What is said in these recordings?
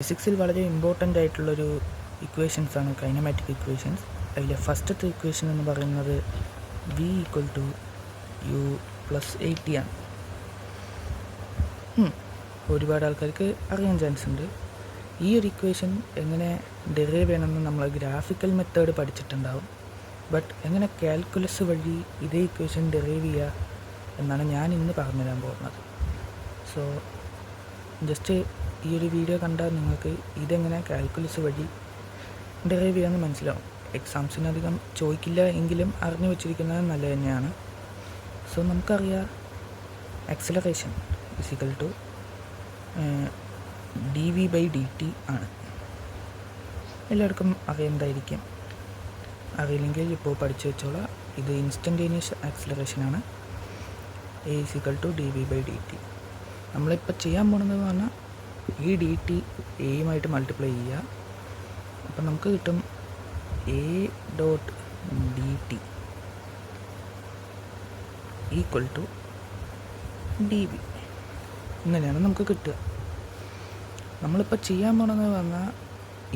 ഫിസിക്സിൽ വളരെ ഇമ്പോർട്ടൻ്റ് ആയിട്ടുള്ളൊരു ഇക്വേഷൻസാണ് kinematic equations. അതിലെ ഫസ്റ്റത്തെ ഇക്വേഷൻ എന്ന് പറയുന്നത് v = u + at ആണ്. ഒരുപാട് ആൾക്കാർക്ക് അറിയാൻ ചാൻസ് ഉണ്ട്. ഈ ഒരു ഇക്വേഷൻ എങ്ങനെ ഡെറൈവ് ചെയ്യണമെന്ന് നമ്മൾ ഗ്രാഫിക്കൽ മെത്തേഡ് പഠിച്ചിട്ടുണ്ടാവും. ബട്ട് എങ്ങനെ കാൽക്കുലസ് വഴി ഇതേ ഇക്വേഷൻ ഡെറൈവ് ചെയ്യുക എന്നാണ് ഞാൻ ഇന്ന് പറഞ്ഞുതരാൻ പോകുന്നത്. സോ ജസ്റ്റ് ഈ ഒരു വീഡിയോ കണ്ടാൽ നിങ്ങൾക്ക് ഇതെങ്ങനെ കാൽക്കുലസ് വഴി ഡെറൈവ് ചെയ്യാമെന്ന് മനസ്സിലാവും. എക്സാംസിനധികം ചോദിക്കില്ല എങ്കിലും അറിഞ്ഞു വച്ചിരിക്കുന്നത് നല്ലത് തന്നെയാണ്. സോ നമുക്കറിയാം ആക്സിലറേഷൻ = dv/dt ആണ്. എല്ലാവർക്കും അറിയുന്നതായിരിക്കും. അറിയില്ലെങ്കിൽ ഇപ്പോൾ പഠിച്ചു വെച്ചോളാം. ഇത് ഇൻസ്റ്റൻറ്റേനിയസ് ആക്സിലറേഷനാണ്. a = dv/dt. നമ്മളിപ്പോൾ ചെയ്യാൻ പോകുന്നതെന്ന് പറഞ്ഞാൽ ഈ ഡി ടി എയുമായിട്ട് മൾട്ടിപ്ലൈ ചെയ്യുക. അപ്പം നമുക്ക് കിട്ടും a.dt = dv. ഇങ്ങനെയാണ് നമുക്ക് കിട്ടുക. നമ്മളിപ്പോൾ ചെയ്യാൻ പോകണമെന്ന് പറഞ്ഞാൽ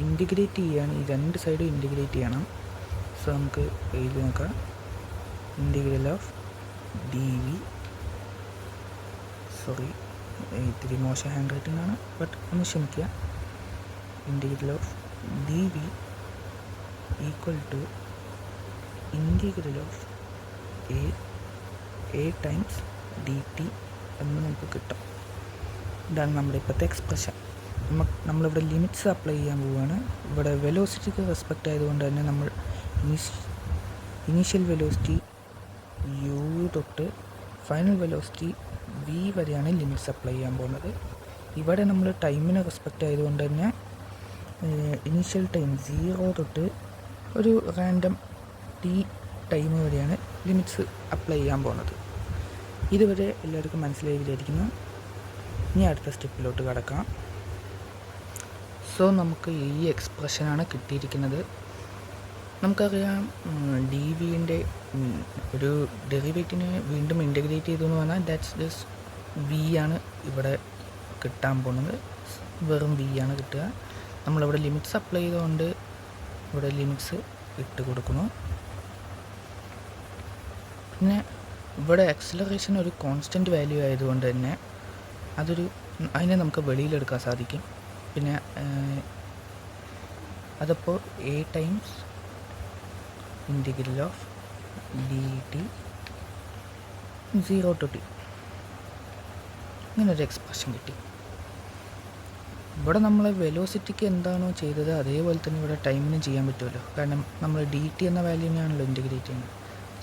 ഇൻറ്റിഗ്രേറ്റ് ചെയ്യാണ്. ഈ രണ്ട് സൈഡും ഇൻറ്റിഗ്രേറ്റ് ചെയ്യണം. സോ നമുക്ക് എഴുതി നോക്കാം. dv ഇത്തിരി മോശം ഹാൻഡ് റൈറ്റിംഗ് ആണ്, ബട്ട് ഒന്ന് ക്ഷമിക്കുക. dv = a times dt എന്ന് നമുക്ക് കിട്ടും. ഇതാണ് നമ്മുടെ ഇപ്പോഴത്തെ എക്സ്പ്രഷൻ. നമ്മളിവിടെ ലിമിറ്റ്സ് അപ്ലൈ ചെയ്യാൻ പോവുകയാണ്. ഇവിടെ വെലോസിറ്റിക്ക് റെസ്പെക്റ്റ് ആയതുകൊണ്ട് തന്നെ നമ്മൾ ഇനീഷ്യൽ വെലോസിറ്റി u തൊട്ട് ഫൈനൽ വെലോസിറ്റി v വരെയാണ് ലിമിറ്റ്സ് അപ്ലൈ ചെയ്യാൻ പോകുന്നത്. ഇവിടെ നമ്മൾ ടൈമിന് റെസ്പെക്റ്റ് ആയതുകൊണ്ട് തന്നെ ഇനീഷ്യൽ ടൈം 0 തൊട്ട് ഒരു റാൻഡം t ടൈം വരെയാണ് ലിമിറ്റ്സ് അപ്ലൈ ചെയ്യാൻ പോകുന്നത്. ഇതുവരെ എല്ലാവർക്കും മനസ്സിലായി വിചാരിക്കുന്നു. ഇനി അടുത്ത സ്റ്റെപ്പിലോട്ട് കടക്കാം. സോ നമുക്ക് ഈ എക്സ്പ്രഷനാണ് കിട്ടിയിരിക്കുന്നത്. നമുക്കറിയാം ഡി വിൻ്റെ ഒരു ഡെറിവേറ്റീവിനെ വീണ്ടും ഇൻ്റഗ്രേറ്റ് ചെയ്തു എന്ന് പറഞ്ഞാൽ ദാറ്റ്സ് ജസ്റ്റ് വി ആണ് ഇവിടെ കിട്ടാൻ പോകുന്നത്. വെറും വി ആണ് കിട്ടുക. നമ്മളിവിടെ ലിമിറ്റ്സ് അപ്ലൈ ചെയ്തുകൊണ്ട് ഇവിടെ ലിമിറ്റ്സ് ഇട്ട് കൊടുക്കുന്നു. പിന്നെ ഇവിടെ ആക്സിലറേഷൻ ഒരു കോൺസ്റ്റൻറ്റ് വാല്യൂ ആയതുകൊണ്ട് തന്നെ അതിനെ നമുക്ക് വെളിയിലെടുക്കാൻ സാധിക്കും. പിന്നെ അതപ്പോൾ a times dt 0 to t ഇങ്ങനൊരു എക്സ്പ്രഷൻ കിട്ടി. ഇവിടെ നമ്മൾ വെലോസിറ്റിക്ക് എന്താണോ ചെയ്തത് അതേപോലെ തന്നെ ഇവിടെ ടൈമിനും ചെയ്യാൻ പറ്റുമല്ലോ. കാരണം നമ്മൾ dt എന്ന വാല്യൂവിനെയാണല്ലോ ഇൻറ്റഗ്രേറ്റ് ചെയ്യുന്നത്.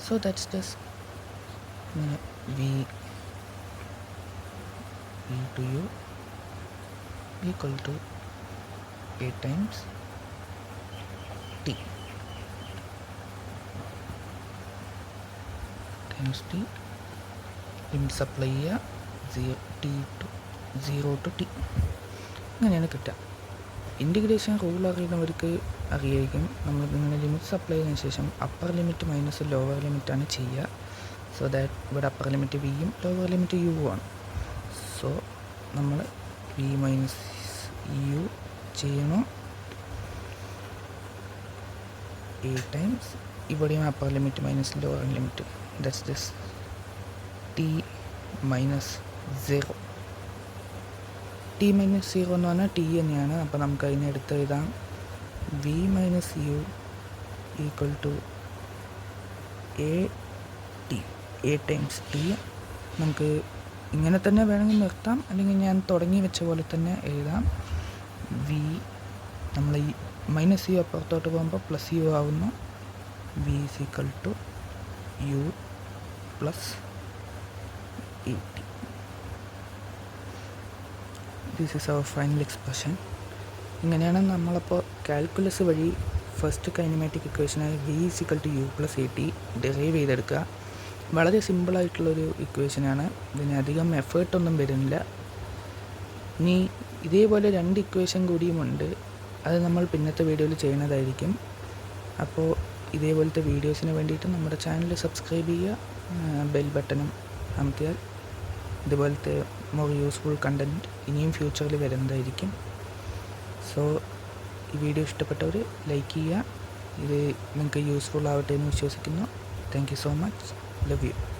സോ ദാറ്റ്സ് ജസ്റ്റ് ഇങ്ങനെ v to u = a times t limits apply ചെയ്യുക 0 to t ഇങ്ങനെയാണ് കിട്ടുക. ഇൻറ്റിഗ്രേഷൻ റൂൾ അറിയുന്നവർക്ക് അറിയായിരിക്കും. നമ്മൾ ഇങ്ങനെ ലിമിറ്റ്സ് അപ്ലൈ ചെയ്തതിന് ശേഷം അപ്പർ ലിമിറ്റ് മൈനസ് ലോവർ ലിമിറ്റാണ് ചെയ്യുക. സോ ദാറ്റ് ഇവിടെ അപ്പർ ലിമിറ്റ് വിയും ലോവർ ലിമിറ്റ് യു ആണ്. സോ നമ്മൾ v - u ചെയ്യണോ a ടൈംസ് ഇവിടെയും upper limit minus lower limit that's just t - 0. t - 0 എന്ന് പറഞ്ഞാൽ t തന്നെയാണ്. അപ്പോൾ നമുക്ക് അതിനെ എടുത്ത് എഴുതാം v - u = a times t. നമുക്ക് ഇങ്ങനെ തന്നെ വേണമെങ്കിൽ നിർത്താം, അല്ലെങ്കിൽ ഞാൻ തുടങ്ങി വെച്ച പോലെ തന്നെ എഴുതാം. v നമ്മൾ ഈ മൈനസ് യു അപ്പുറത്തോട്ട് പോകുമ്പോൾ പ്ലസ് യു ആവുന്നു. v = u + at. This is our final expression. ഇങ്ങനെയാണ് നമ്മളപ്പോൾ കാൽക്കുലസ് വഴി ഫസ്റ്റ് കൈനമാറ്റിക് ഇക്വേഷനായ v = u + at ഡെറൈവ് ചെയ്തെടുക്കുക. വളരെ സിമ്പിളായിട്ടുള്ളൊരു ഇക്വേഷനാണ്. ഇതിന് അധികം എഫേർട്ടൊന്നും വരുന്നില്ല. ഇനി ഇതേപോലെ 2 ഇക്വേഷൻ കൂടിയുമുണ്ട്. അത് നമ്മൾ പിന്നത്തെ വീഡിയോയിൽ ചെയ്യുന്നതായിരിക്കും. അപ്പോൾ ഇതേപോലത്തെ വീഡിയോസിന് വേണ്ടിയിട്ട് നമ്മുടെ ചാനൽ സബ്സ്ക്രൈബ് ചെയ്യുക. ബെൽ ബട്ടണും അമർത്തിയാൽ ഇതുപോലത്തെ മോർ യൂസ്ഫുൾ കണ്ടൻറ്റ് ഇനിയും ഫ്യൂച്ചറിൽ വരുന്നതായിരിക്കും. സോ ഈ വീഡിയോ ഇഷ്ടപ്പെട്ടവർ ലൈക്ക് ചെയ്യുക. ഇത് നിങ്ങൾക്ക് യൂസ്ഫുൾ ആവട്ടെ എന്ന് വിശ്വസിക്കുന്നു. Thank you so much. Love you.